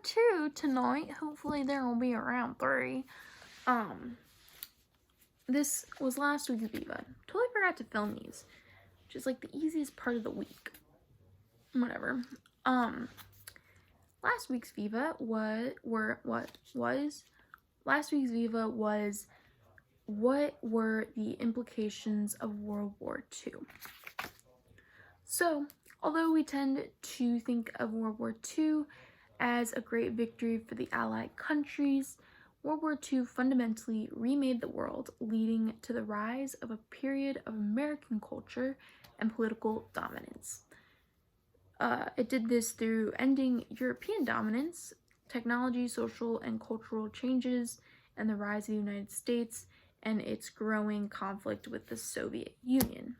2 tonight. Hopefully there will be around 3. This was last week's Viva. Totally forgot to film these, which is like the easiest part of the week. Whatever. Last week's Viva was what were the implications of World War II? So, although we tend to think of World War II as a great victory for the Allied countries, World War II fundamentally remade the world, leading to the rise of a period of American culture and political dominance. It did this through ending European dominance, technology, social, and cultural changes, and the rise of the United States and its growing conflict with the Soviet Union.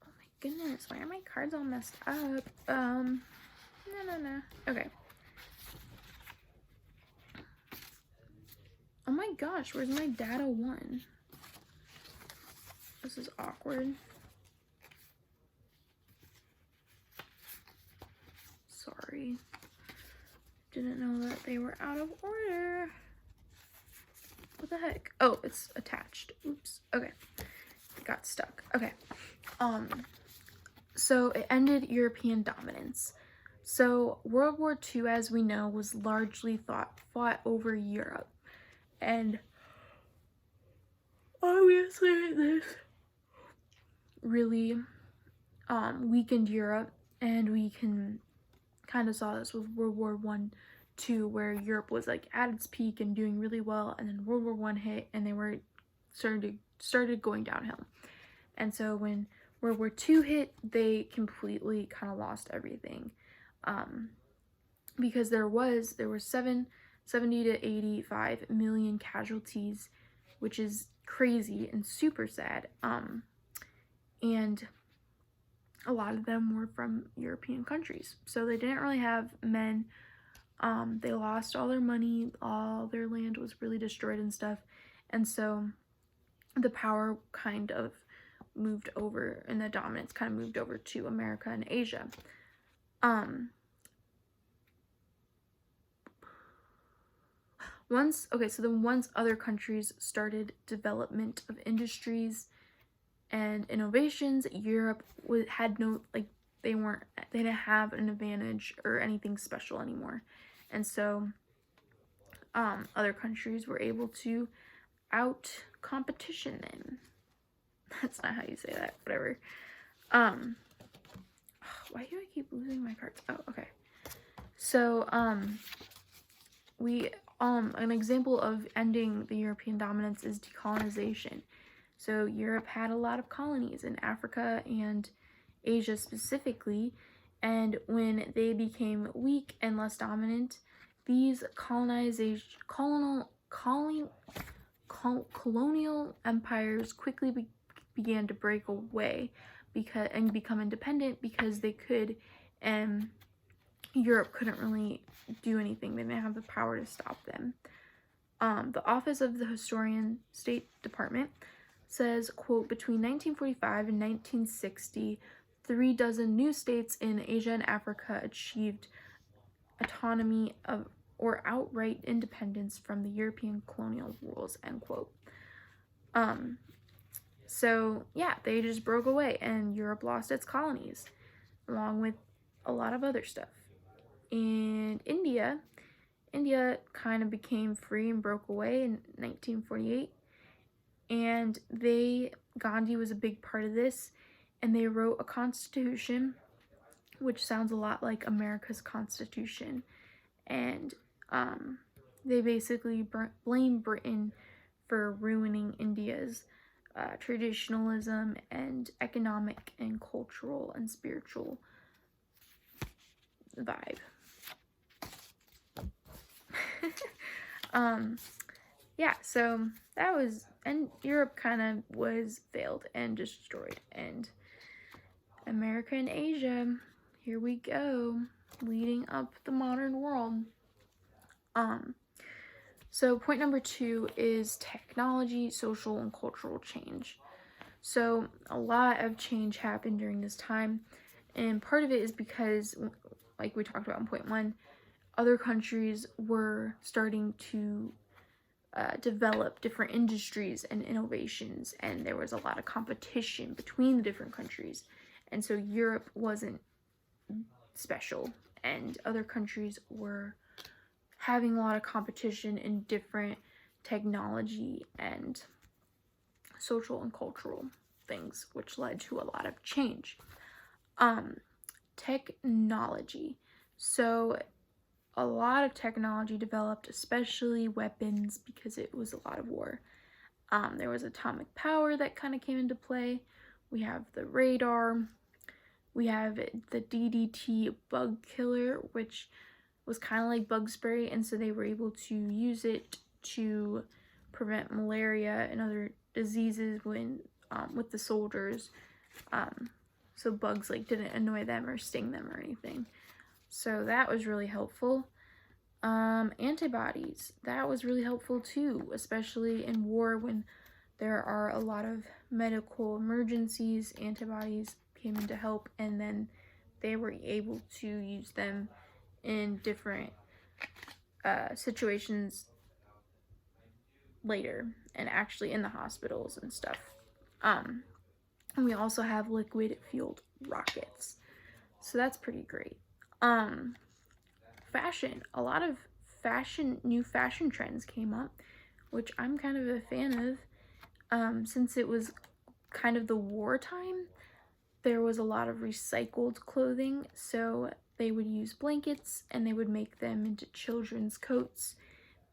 Oh my goodness, why are my cards all messed up? No. Okay. Oh my gosh, where's my data 1? This is awkward. Sorry. Didn't know that they were out of order. What the heck? Oh, it's attached. Oops. Okay. It got stuck. Okay. So it ended European dominance. So World War II, as we know, was largely fought over Europe. And obviously this really weakened Europe, and we can kind of saw this with World War I/II, where Europe was like at its peak and doing really well, and then World War I hit and they were started going downhill. And so when World War II hit, they completely kind of lost everything, because there were 70 to 85 million casualties, which is crazy and super sad. And a lot of them were from European countries, so they didn't really have men. They lost all their money, all their land was really destroyed and stuff, and so the power kind of moved over, and the dominance kind of moved over to America and Asia. Once other countries started development of industries and innovations, Europe had no, like, they didn't have an advantage or anything special anymore. And so other countries were able to out competition them. That's not how you say that, whatever. Why do I keep losing my cards? Oh, okay. So an example of ending the European dominance is decolonization. So Europe had a lot of colonies in Africa and Asia specifically, and when they became weak and less dominant, these colonial empires quickly began to break away and become independent because they could, and Europe couldn't really do anything. They didn't have the power to stop them. The Office of the Historian State Department says, quote, between 1945 and 1960, 36 new states in Asia and Africa achieved autonomy or outright independence from the European colonial rules, end quote. So yeah, they just broke away and Europe lost its colonies along with a lot of other stuff. And India kind of became free and broke away in 1948, and Gandhi was a big part of this, and they wrote a constitution which sounds a lot like America's Constitution, and they basically blame Britain for ruining India's traditionalism and economic and cultural and spiritual vibe. Yeah, so that was, and Europe kind of was failed and destroyed, and America and Asia, here we go, leading up the modern world. So point number 2 is technology, social, and cultural change. So a lot of change happened during this time, and part of it is because, like we talked about in point 1, other countries were starting to develop different industries and innovations, and there was a lot of competition between the different countries. And so Europe wasn't special, and other countries were having a lot of competition in different technology and social and cultural things, which led to a lot of change. Technology. So a lot of technology developed, especially weapons, because it was a lot of war. There was atomic power that kind of came into play. We have the radar. We have the DDT bug killer, which was kind of like bug spray, and so they were able to use it to prevent malaria and other diseases when with the soldiers, so bugs like didn't annoy them or sting them or anything. So that was really helpful. Antibodies, that was really helpful too, especially in war when there are a lot of medical emergencies. Antibodies came in to help, and then they were able to use them in different situations later, and actually in the hospitals and stuff. And we also have liquid fueled rockets, so that's pretty great. Fashion, a lot of new fashion trends came up, which I'm kind of a fan of. Since it was kind of the wartime, there was a lot of recycled clothing, so they would use blankets and they would make them into children's coats.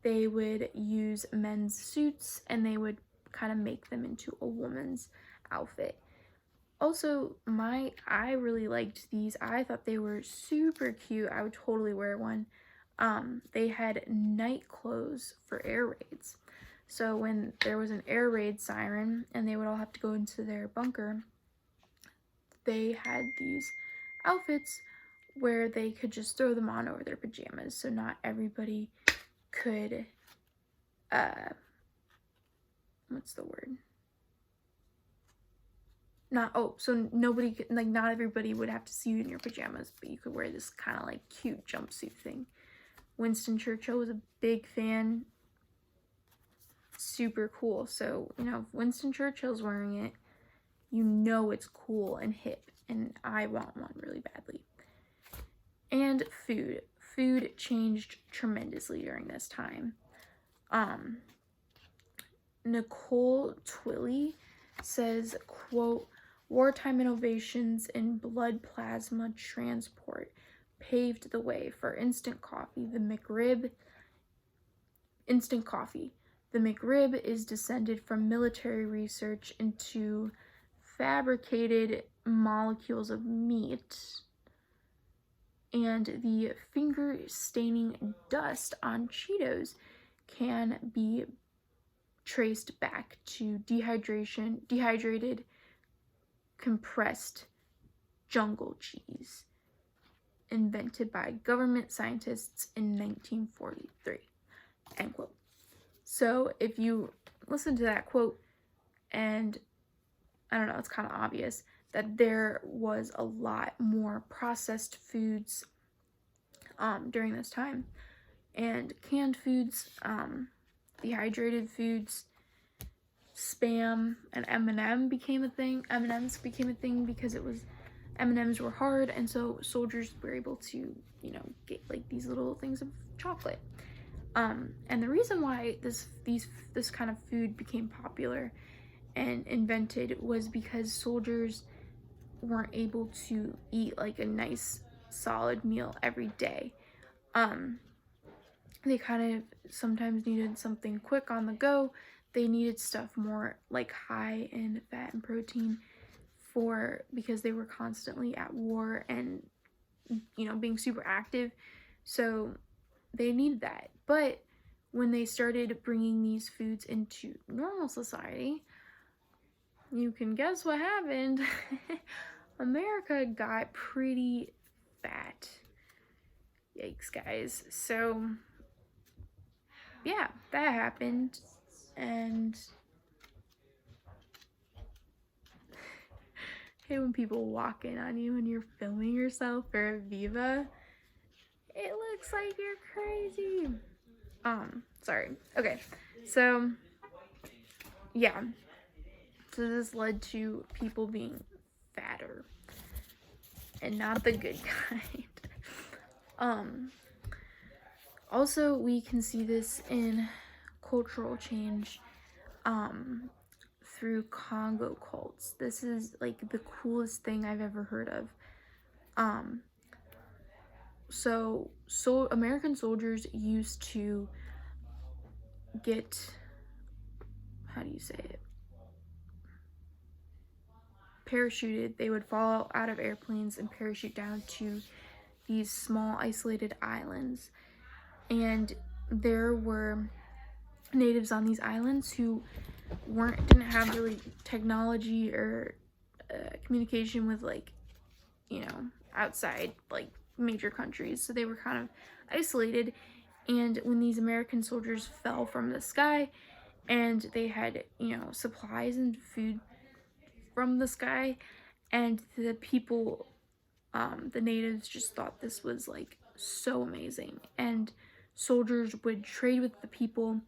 They would use men's suits and they would kind of make them into a woman's outfit. Also, I really liked these. I thought they were super cute. I would totally wear one. They had night clothes for air raids. So when there was an air raid siren and they would all have to go into their bunker, they had these outfits where they could just throw them on over their pajamas. So not everybody could, what's the word? So nobody could, like, not everybody would have to see you in your pajamas, but you could wear this kind of like cute jumpsuit thing. Winston Churchill was a big fan. Super cool. So, you know, if Winston Churchill's wearing it, you know it's cool and hip, and I want one really badly. And food. Food changed tremendously during this time. Nicole Twilley says, quote, "Wartime innovations in blood plasma transport paved the way for instant coffee. The McRib is descended from military research into fabricated molecules of meat, and the finger staining dust on Cheetos can be traced back to dehydrated compressed jungle cheese, invented by government scientists in 1943, end quote. So if you listen to that quote, and I don't know, it's kind of obvious that there was a lot more processed foods during this time, and canned foods, dehydrated foods, Spam and M&M became a thing. M&Ms became a thing because M&Ms were hard, and so soldiers were able to, you know, get like these little things of chocolate. And the reason why this kind of food became popular and invented was because soldiers weren't able to eat like a nice solid meal every day. They kind of sometimes needed something quick on the go. They needed stuff more like high in fat and protein because they were constantly at war and, you know, being super active. So they needed that. But when they started bringing these foods into normal society, you can guess what happened. America got pretty fat. Yikes, guys. So yeah, that happened. And hey, when people walk in on you when you're filming yourself for a Viva, It looks like you're crazy. Sorry. Okay. So, yeah. So this led to people being fatter. And not the good kind. Also, we can see this in cultural change through Congo cults. This is like the coolest thing I've ever heard of. So American soldiers used to get, how do you say it? Parachuted. They would fall out of airplanes and parachute down to these small isolated islands. And there were natives on these islands who didn't have really technology or communication with, like, you know, outside like major countries, so they were kind of isolated. And when these American soldiers fell from the sky and they had, you know, supplies and food from the sky, and the people, the natives just thought this was like so amazing, and soldiers would trade with the people,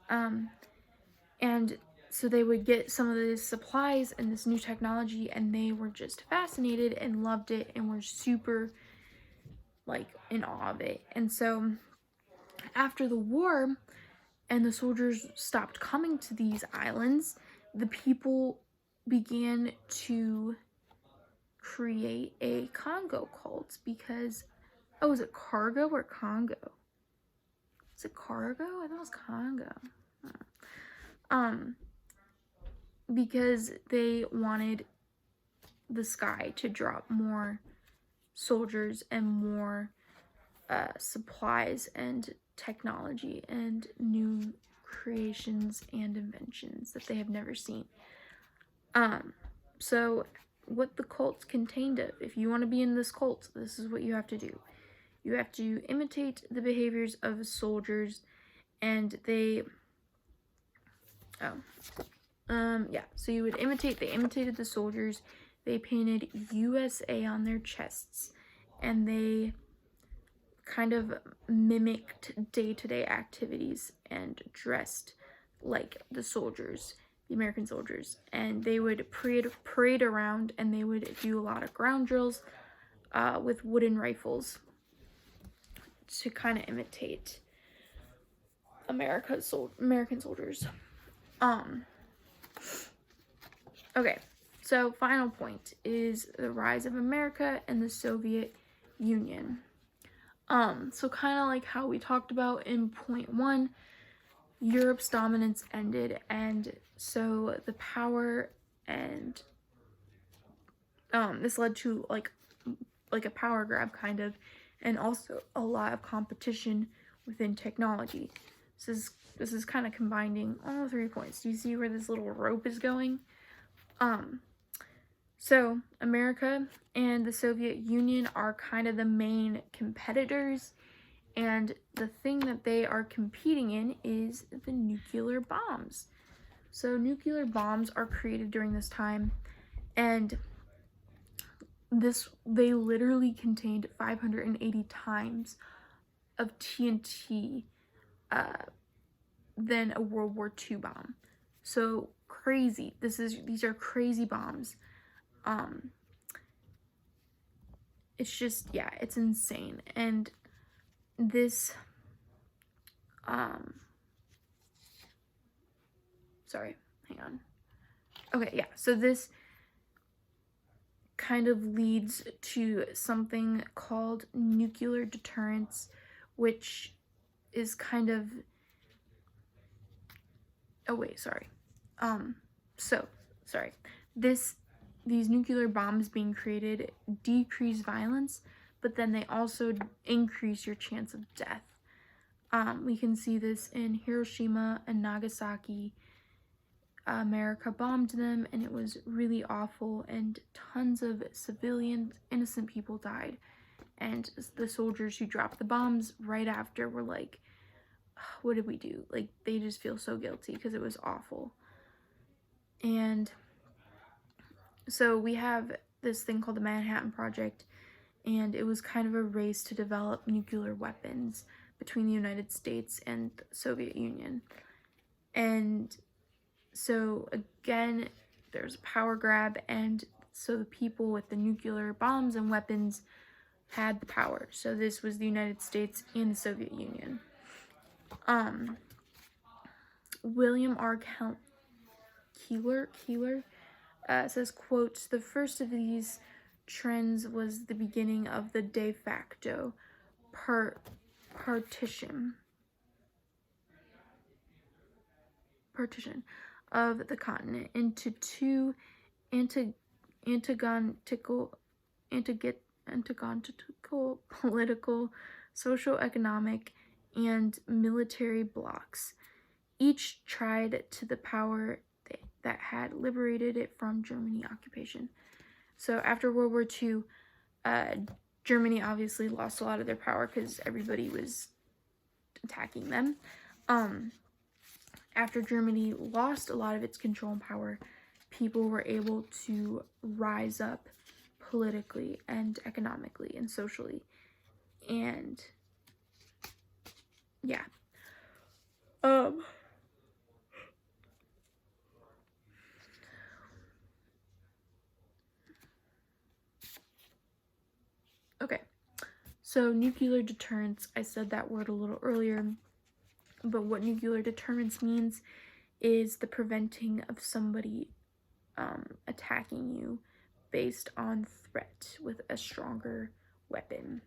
and so they would get some of these supplies and this new technology, and they were just fascinated and loved it and were super like in awe of it. And so after the war and the soldiers stopped coming to these islands, the people began to create a Congo cult because, oh, is it Cargo or Congo? Is it Cargo? I thought it was Congo. Because they wanted the sky to drop more soldiers and more supplies and technology and new creations and inventions that they have never seen. So what the cults contained of, if you want to be in this cult, this is what you have to do. You have to imitate the behaviors of soldiers, and they so you would they imitated the soldiers. They painted USA on their chests, and they kind of mimicked day-to-day activities and dressed like the soldiers, the American soldiers. And they would parade around, and they would do a lot of ground drills with wooden rifles to kind of imitate American soldiers. Okay, so final point is the rise of America and the Soviet Union. So kind of like how we talked about in point 1, Europe's dominance ended, and so the power and this led to like a power grab kind of, and also a lot of competition within technology. This is kind of combining all 3 points. Do you see where this little rope is going? So America and the Soviet Union are kind of the main competitors, and the thing that they are competing in is the nuclear bombs. So nuclear bombs are created during this time, and they literally contained 580 times of TNT than a World War II bomb. So crazy. These are crazy bombs. It's just, yeah, it's insane. And this sorry, hang on. Okay, yeah, so this kind of leads to something called nuclear deterrence, which is kind of, these nuclear bombs being created decrease violence, but then they also increase your chance of death. We can see this in Hiroshima and Nagasaki. America bombed them, and it was really awful, and tons of civilian, innocent people died. And the soldiers who dropped the bombs right after were like, what did we do? Like, they just feel so guilty because it was awful. And so we have this thing called the Manhattan Project, and it was kind of a race to develop nuclear weapons between the United States and the Soviet Union. And so again, there's a power grab, and so the people with the nuclear bombs and weapons had the power. So this was the United States and the Soviet Union. William R. Keeler says, quote, "The first of these trends was the beginning of the de facto partition of the continent into two antagonical political, socio-economic, and military blocs. Each tried to the power that had liberated it from Germany occupation." So after World War II, Germany obviously lost a lot of their power because everybody was attacking them. After Germany lost a lot of its control and power, people were able to rise up politically and economically and socially. And yeah. Okay. So nuclear deterrence, I said that word a little earlier, but what nuclear deterrence means is the preventing of somebody attacking you based on threat with a stronger weapon.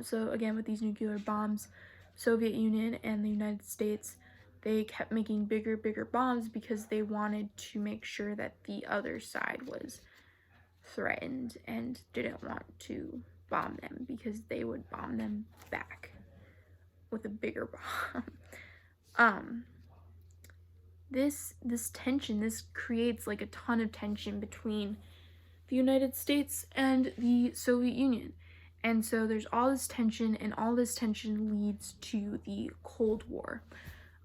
So again, with these nuclear bombs, Soviet Union and the United States, they kept making bigger bombs because they wanted to make sure that the other side was threatened and didn't want to bomb them, because they would bomb them back with a bigger bomb. This tension, this creates like a ton of tension between the United States and the Soviet Union. And so there's all this tension, and all this tension leads to the Cold War,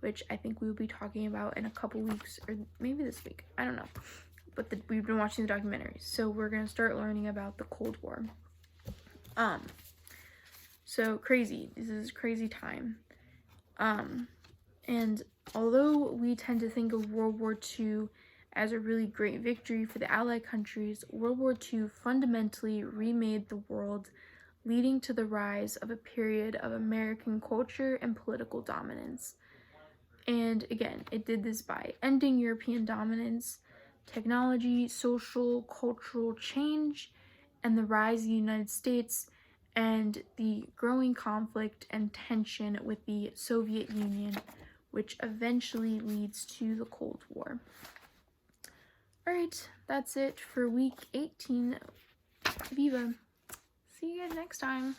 which I think we'll be talking about in a couple weeks, or maybe this week, I don't know. But we've been watching the documentaries, so we're gonna start learning about the Cold War. So crazy. This is a crazy time. And although we tend to think of World War II as a really great victory for the Allied countries, World War II fundamentally remade the world, leading to the rise of a period of American culture and political dominance. And again, it did this by ending European dominance, technology, social, cultural change, and the rise of the United States, and the growing conflict and tension with the Soviet Union, which eventually leads to the Cold War. Alright, that's it for week 18. Viva! See you guys next time.